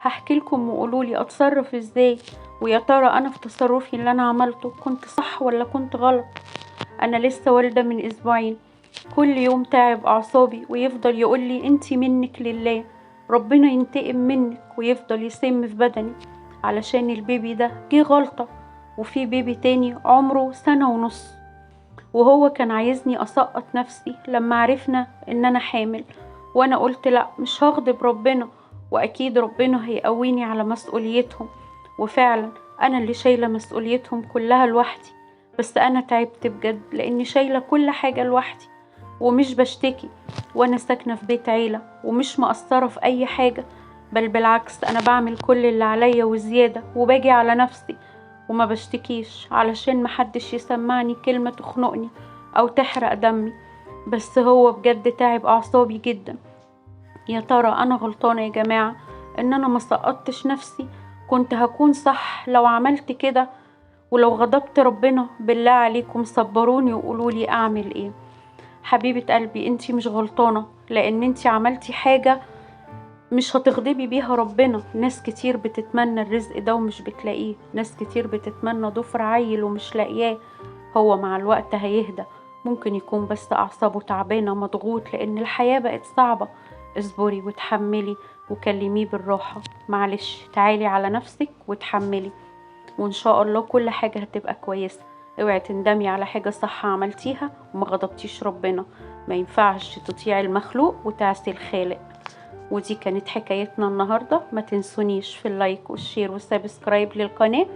هحكي لكم وقولولي اتصرف ازاي، ويا ترى انا في تصرفي اللي انا عملته كنت صح ولا كنت غلط. انا لسه والدة من اسبوعين، كل يوم تعب اعصابي ويفضل يقولي انتي منك لله، ربنا ينتقم منك، ويفضل يسم في بدني علشان البيبي ده جه غلطة، وفي بيبي تاني عمره 1.5 سنة. وهو كان عايزني اسقط نفسي لما عرفنا ان انا حامل، وانا قلت لا، مش هغضب ربنا، واكيد ربنا هيقويني على مسؤوليتهم. وفعلا انا اللي شايلة مسؤوليتهم كلها لوحدي، بس انا تعبت بجد لاني شايلة كل حاجة لوحدي ومش بشتكي، وانا ساكنة في بيت عيلة ومش مقصرة في اي حاجة، بل بالعكس انا بعمل كل اللي عليا وزيادة وباجي على نفسي وما بشتكيش علشان محدش يسمعني كلمة تخنقني او تحرق دمي. بس هو بجد تعب اعصابي جدا. يا ترى انا غلطانة يا جماعة ان انا ما سقطتش نفسي؟ كنت هكون صح لو عملت كده؟ ولو غضبت ربنا بالله عليكم صبروني وقولولي اعمل ايه. حبيبة قلبي، انتي مش غلطانة، لان انتي عملتي حاجة مش هتغضبي بيها ربنا. ناس كتير بتتمنى الرزق ده ومش بتلاقيه، ناس كتير بتتمنى ضفر عيل ومش لاقياه. هو مع الوقت هيهدى، ممكن يكون بس اعصابه تعبانة مضغوط لان الحياة بقت صعبة. اصبري وتحملي وكلميه بالراحة، معلش تعالي على نفسك وتحملي، وان شاء الله كل حاجة هتبقى كويسة. اوعي تندمي على حاجة صح عملتيها وما غضبتيش ربنا. ما ينفعش تطيعي المخلوق وتعصي الخالق. ودي كانت حكايتنا النهاردة. ما تنسونيش في اللايك والشير والسبسكرايب للقناة،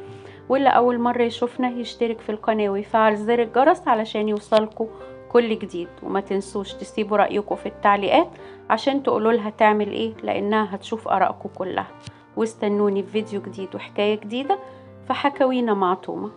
واللي أول مرة يشوفنا يشترك في القناة ويفعل زر الجرس علشان يوصلكوا كل جديد. وما تنسوش تسيبوا رأيكم في التعليقات عشان تقولوا لها تعمل ايه، لأنها هتشوف آرائكم كلها. واستنوني في فيديو جديد وحكاية جديدة في حكاوينا مع تومة.